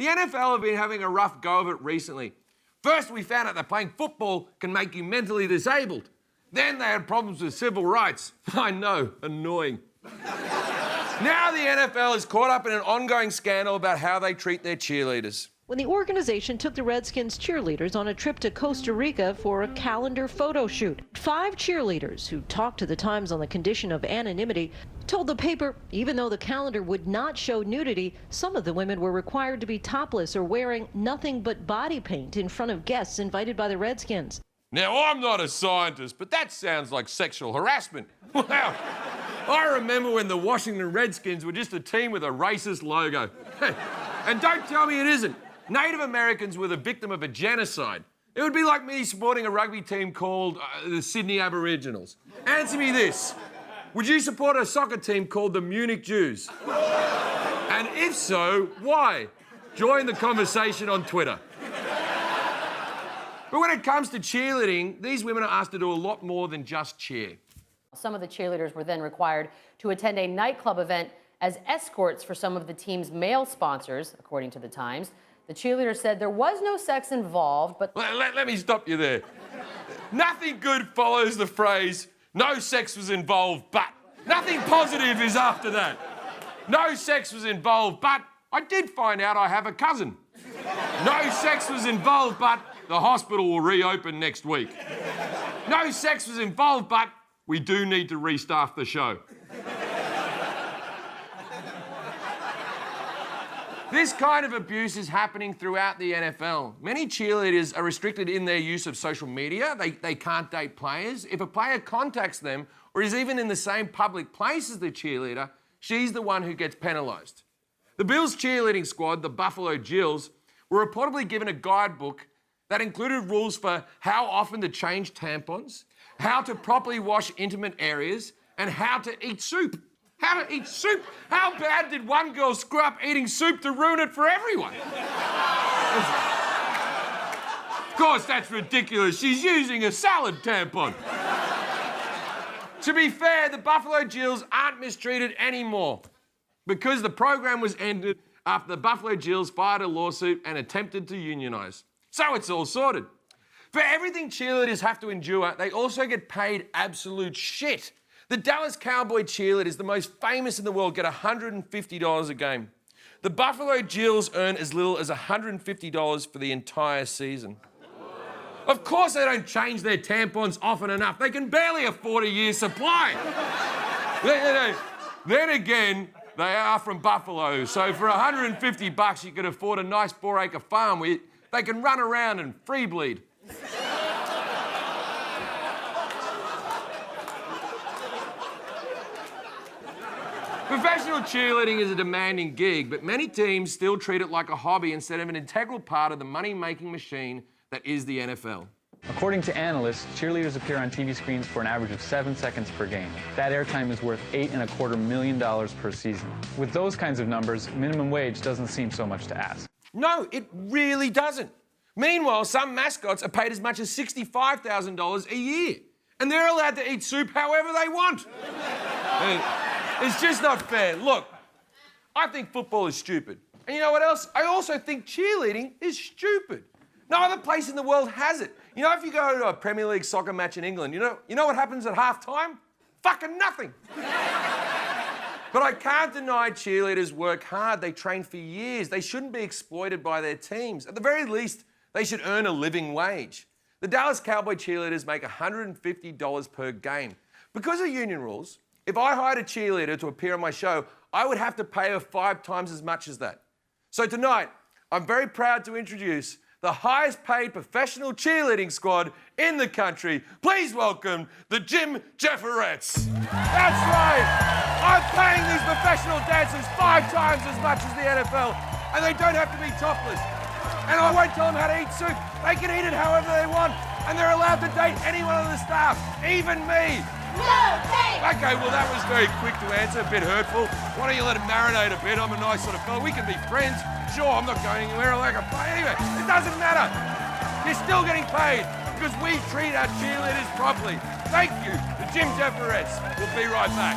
The NFL have been having a rough go of it recently. First, we found out that playing football can make you mentally disabled. Then they had problems with civil rights. I know, annoying. Now the NFL is caught up in an ongoing scandal about how they treat their cheerleaders. When the organization took the Redskins cheerleaders on a trip to Costa Rica for a calendar photo shoot. 5 cheerleaders who talked to the Times on the condition of anonymity told the paper even though the calendar would not show nudity, some of the women were required to be topless or wearing nothing but body paint in front of guests invited by the Redskins. Now, I'm not a scientist, but that sounds like sexual harassment. Wow. I remember when the Washington Redskins were just a team with a racist logo. And don't tell me it isn't. Native Americans were the victim of a genocide. It would be like me supporting a rugby team called the Sydney Aboriginals. Answer me this. Would you support a soccer team called the Munich Jews? And if so, why? Join the conversation on Twitter. But when it comes to cheerleading, these women are asked to do a lot more than just cheer. Some of the cheerleaders were then required to attend a nightclub event as escorts for some of the team's male sponsors, according to the Times. The cheerleader said there was no sex involved, but... Let me stop you there. Nothing good follows the phrase, no sex was involved, but. Nothing positive is after that. No sex was involved, but I did find out I have a cousin. No sex was involved, but the hospital will reopen next week. No sex was involved, but we do need to restaff the show. This kind of abuse is happening throughout the NFL. Many cheerleaders are restricted in their use of social media. They can't date players. If a player contacts them or is even in the same public place as the cheerleader, she's the one who gets penalised. The Bills cheerleading squad, the Buffalo Jills, were reportedly given a guidebook that included rules for how often to change tampons, how to properly wash intimate areas, and how to eat soup. How to eat soup? How bad did one girl screw up eating soup to ruin it for everyone? Of course, that's ridiculous. She's using a salad tampon. To be fair, the Buffalo Jills aren't mistreated anymore because the program was ended after the Buffalo Jills filed a lawsuit and attempted to unionise. So it's all sorted. For everything cheerleaders have to endure, they also get paid absolute shit. The Dallas Cowboy cheerleaders, the most famous in the world, get $150 a game. The Buffalo Jills earn as little as $150 for the entire season. Of course they don't change their tampons often enough. They can barely afford a year's supply. Then again, they are from Buffalo, so for $150 you can afford a nice 4-acre farm where they can run around and free bleed. Professional cheerleading is a demanding gig, but many teams still treat it like a hobby instead of an integral part of the money-making machine that is the NFL. According to analysts, cheerleaders appear on TV screens for an average of 7 seconds per game. That airtime is worth $8.25 million per season. With those kinds of numbers, minimum wage doesn't seem so much to ask. No, it really doesn't. Meanwhile, some mascots are paid as much as $65,000 a year, and they're allowed to eat soup however they want. It's just not fair. Look, I think football is stupid. And you know what else? I also think cheerleading is stupid. No other place in the world has it. You know, if you go to a Premier League soccer match in England, you know what happens at half-time? Fucking nothing. But I can't deny cheerleaders work hard. They train for years. They shouldn't be exploited by their teams. At the very least, they should earn a living wage. The Dallas Cowboy cheerleaders make $150 per game. Because of union rules, if I hired a cheerleader to appear on my show, I would have to pay her 5 times as much as that. So tonight, I'm very proud to introduce the highest paid professional cheerleading squad in the country. Please welcome the Jefferies. That's right. I'm paying these professional dancers 5 times as much as the NFL, and they don't have to be topless. And I won't tell them how to eat soup. They can eat it however they want, and they're allowed to date anyone on the staff, even me. Okay, well, that was very quick to answer, a bit hurtful. Why don't you let it marinate a bit? I'm a nice sort of fella. We can be friends. Sure, I'm not going anywhere. I can play anyway. It doesn't matter. You're still getting paid because we treat our cheerleaders properly. Thank you, the Jefferies. We'll be right back.